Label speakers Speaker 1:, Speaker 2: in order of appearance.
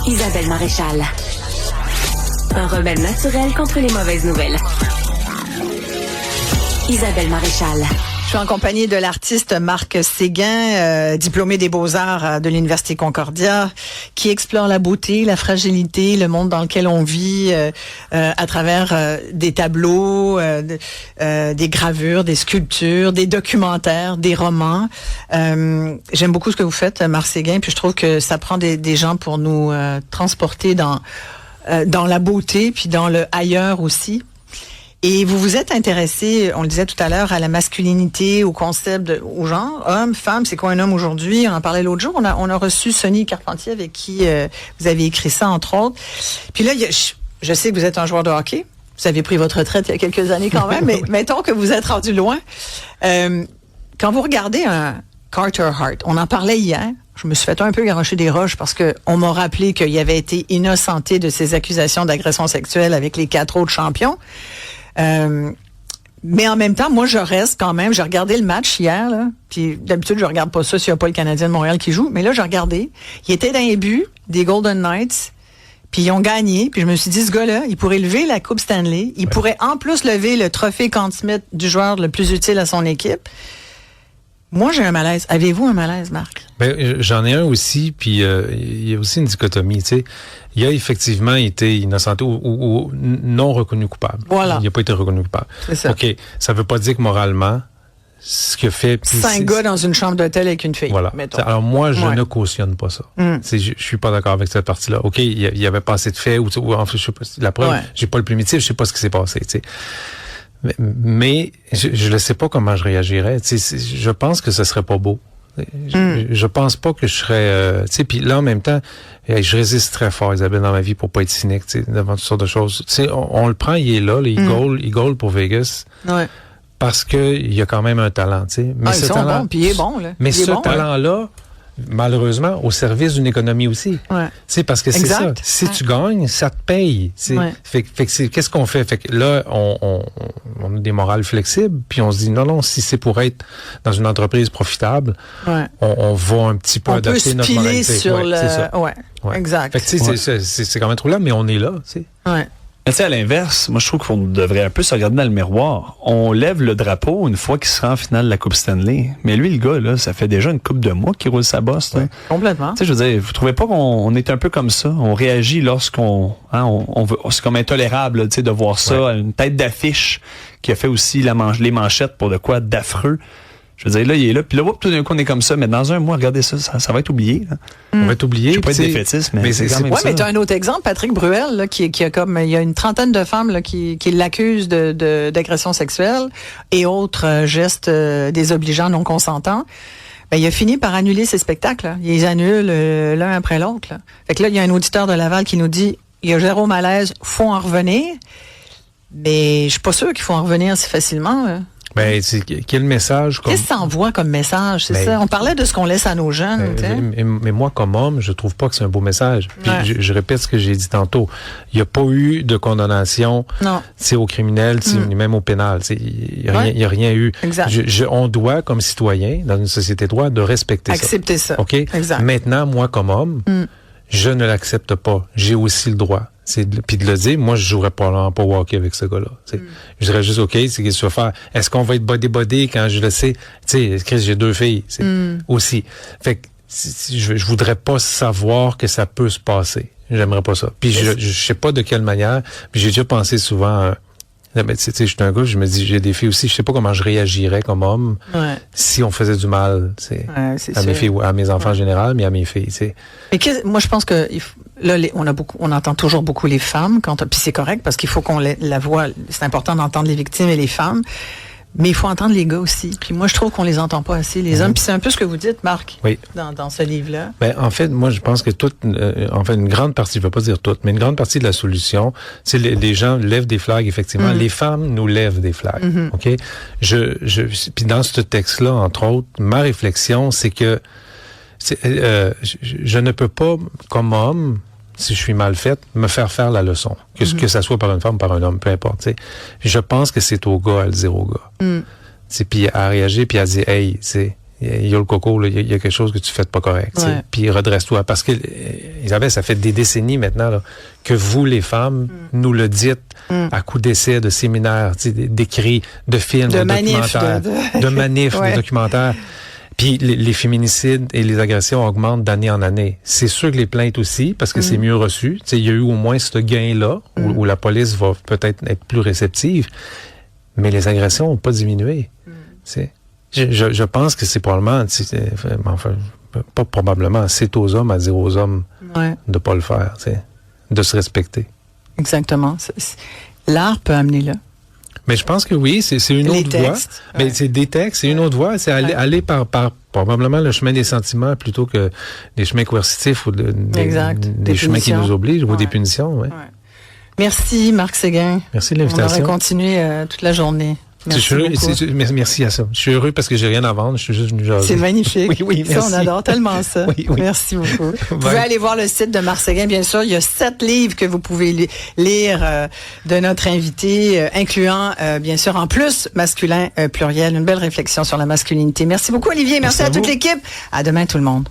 Speaker 1: Isabelle Maréchal. Un remède naturel contre les mauvaises nouvelles. Isabelle Maréchal.
Speaker 2: Je suis en compagnie de l'artiste Marc Séguin, diplômé des Beaux-Arts de l'Université Concordia, qui explore la beauté, la fragilité, le monde dans lequel on vit à travers des tableaux, des gravures, des sculptures, des documentaires, des romans. J'aime beaucoup ce que vous faites, Marc Séguin, puis je trouve que ça prend des gens pour nous transporter dans la beauté, puis dans le ailleurs aussi. Et vous vous êtes intéressé, on le disait tout à l'heure, à la masculinité, au concept, au genre, homme, femme, c'est quoi un homme aujourd'hui? On en parlait l'autre jour. On a reçu Sonny Carpentier avec qui vous avez écrit ça, entre autres. Puis là, je sais que vous êtes un joueur de hockey. Vous avez pris votre retraite il y a quelques années quand même, mais mettons que vous êtes rendu loin. Quand vous regardez un Carter Hart, on en parlait hier, je me suis fait un peu garocher des roches parce que on m'a rappelé qu'il avait été innocenté de ces accusations d'agression sexuelle avec les 4 autres champions. Mais en même temps, moi, je reste quand même. J'ai regardé le match hier, là. Puis d'habitude, je regarde pas ça s'il y a pas le Canadien de Montréal qui joue. Mais là, j'ai regardé. Il était dans les buts des Golden Knights. Puis ils ont gagné. Puis je me suis dit, ce gars-là, il pourrait lever la Coupe Stanley. Il pourrait en plus lever le trophée Conn Smythe du joueur le plus utile à son équipe. Moi, j'ai un malaise. Avez-vous un malaise, Marc?
Speaker 3: Ben, j'en ai un aussi, puis il y a aussi une dichotomie, tu sais. Il a effectivement été innocenté ou non reconnu coupable.
Speaker 2: Voilà.
Speaker 3: Il n'a pas été reconnu coupable. C'est ça. OK. Ça veut pas dire que moralement, ce qu'il a fait...
Speaker 2: 5 gars dans une chambre d'hôtel avec une fille.
Speaker 3: Voilà.
Speaker 2: Mettons.
Speaker 3: Alors moi, je ne cautionne pas ça. Je suis pas d'accord avec cette partie-là. OK, il y avait pas assez de faits, ou en fait, je sais pas, la preuve, j'ai pas le primitif, je sais pas ce qui s'est passé, tu sais. Mais je ne sais pas comment je réagirais. Je pense que ce serait pas beau. Je pense pas que je serais... puis là, en même temps, je résiste très fort, Isabelle, dans ma vie pour pas être cynique devant toutes sortes de choses. On le prend, il est là, il goal pour Vegas. Ouais. Parce que il y a quand même un talent. Mais
Speaker 2: ce talent, bon, puis il est bon. Là.
Speaker 3: Mais ce talent-là, malheureusement, au service d'une économie aussi.
Speaker 2: Ouais.
Speaker 3: Parce que c'est ça. Si tu gagnes, ça te paye. Fait que qu'est-ce qu'on fait? Fait que là, on a des morales flexibles, puis on se dit non, si c'est pour être dans une entreprise profitable, on va un petit peu adapter notre moralité.
Speaker 2: Sur
Speaker 3: c'est ça.
Speaker 2: Ouais. Exact.
Speaker 3: Fait que c'est quand même trop là, mais on est là, tu sais.
Speaker 4: Ouais. Tu sais, à l'inverse, moi, je trouve qu'on devrait un peu se regarder dans le miroir. On lève le drapeau une fois qu'il sera en finale de la Coupe Stanley. Mais lui, le gars, là, ça fait déjà une couple de mois qu'il roule sa bosse. Ouais,
Speaker 2: complètement.
Speaker 4: Tu sais, je veux dire, vous trouvez pas qu'on est un peu comme ça? On réagit lorsqu'on, on veut, c'est comme intolérable, tu sais, de voir ça. Une tête d'affiche qui a fait aussi les manchettes pour de quoi d'affreux. Je veux dire, là, il est là. Puis là, tout d'un coup, on est comme ça. Mais dans un mois, regardez ça va être oublié. Là.
Speaker 3: On va être oublié.
Speaker 4: Je ne pas être défaitiste, mais c'est quand même ça.
Speaker 2: Ouais, mais tu as un autre exemple, Patrick Bruel, là, qui a comme, il y a une trentaine de femmes là, qui l'accusent d'agression sexuelle et autres gestes désobligeants non consentants. Ben, il a fini par annuler ses spectacles. Là. Il les annule l'un après l'autre. Là. Fait que là, il y a un auditeur de Laval qui nous dit, il y a zéro malaise, faut en revenir. Mais je suis pas sûr qu'il faut en revenir si facilement. Là.
Speaker 3: Ben, quel message?
Speaker 2: Qu'est-ce que ça envoie comme message? C'est ça. On parlait de ce qu'on laisse à nos jeunes.
Speaker 3: Mais moi, comme homme, je trouve pas que c'est un beau message. Puis je répète ce que j'ai dit tantôt. Il n'y a pas eu de condamnation aux criminels, même au pénal. Il n'y a rien eu.
Speaker 2: Exact.
Speaker 3: On doit, comme citoyen, dans une société de droit, de respecter
Speaker 2: accepter ça.
Speaker 3: OK?
Speaker 2: Exact.
Speaker 3: Maintenant, moi, comme homme, je ne l'accepte pas. J'ai aussi le droit. Puis de le dire, moi, je jouerais probablement pas au hockey avec ce gars-là. Je dirais juste, OK, c'est qu'est-ce que tu vas faire? Est-ce qu'on va être body-body quand je le sais? Tu sais, Chris, j'ai 2 filles, aussi. Fait que je voudrais pas savoir que ça peut se passer. J'aimerais pas ça. Puis je sais pas de quelle manière, puis j'ai déjà pensé souvent... tu sais, je suis un gars, je me dis, j'ai des filles aussi, je sais pas comment je réagirais comme homme si on faisait du mal, à mes filles ou à mes enfants en général, mais à mes filles, tu sais.
Speaker 2: Mais moi, je pense que là, on entend toujours beaucoup les femmes puis c'est correct parce qu'il faut qu'on la voix. C'est important d'entendre les victimes et les femmes. Mais il faut entendre les gars aussi. Puis moi, je trouve qu'on les entend pas assez, les hommes. Puis c'est un peu ce que vous dites, Marc, dans ce livre-là.
Speaker 3: Ben, en fait, moi, je pense que une grande partie, je ne veux pas dire toute, mais une grande partie de la solution, c'est les gens lèvent des flags, effectivement. Les femmes nous lèvent des flags. OK? Puis dans ce texte-là, entre autres, ma réflexion, c'est que je ne peux pas, comme homme, si je suis mal faite, me faire la leçon. Que ça soit par une femme ou par un homme, peu importe. T'sais. Je pense que c'est au gars à le dire au gars. Puis à réagir, puis à dire, hey, il y a le coco, là, il y a quelque chose que tu fais de pas correct.
Speaker 2: Ouais.
Speaker 3: Puis redresse-toi. Parce que, Isabelle, ça fait des décennies maintenant là, que vous, les femmes, nous le dites à coups d'essais, de séminaires, d'écrits, de films, de documentaires, de manifs,
Speaker 2: Ouais.
Speaker 3: de documentaires. Puis les féminicides et les agressions augmentent d'année en année. C'est sûr que les plaintes aussi, parce que c'est mieux reçu. Il y a eu au moins ce gain-là, où la police va peut-être être plus réceptive, mais les agressions n'ont pas diminué. Je pense que c'est probablement, enfin, pas probablement, c'est aux hommes à dire aux hommes de pas le faire, de se respecter.
Speaker 2: Exactement. L'art peut amener là.
Speaker 3: Mais je pense que oui, c'est une
Speaker 2: Les
Speaker 3: autre
Speaker 2: textes,
Speaker 3: voie. Mais c'est des textes, c'est une autre voie. C'est aller par probablement le chemin des sentiments plutôt que des chemins coercitifs ou des chemins qui nous obligent ou des punitions. Ouais.
Speaker 2: Merci, Marc Séguin.
Speaker 3: Merci de
Speaker 2: On
Speaker 3: l'invitation.
Speaker 2: aurait continué toute la journée. Merci beaucoup.
Speaker 3: Merci à ça. Je suis heureux parce que j'ai rien à vendre. Je suis juste venu jaser.
Speaker 2: C'est magnifique.
Speaker 3: Oui,
Speaker 2: ça,
Speaker 3: merci.
Speaker 2: on adore tellement ça.
Speaker 3: Oui.
Speaker 2: Merci beaucoup. Vous pouvez aller voir le site de Marc Séguin, bien sûr. Il y a 7 livres que vous pouvez lire de notre invité, incluant, bien sûr, en plus, masculin pluriel. Une belle réflexion sur la masculinité. Merci beaucoup, Olivier. Merci à toute l'équipe. À demain, tout le monde.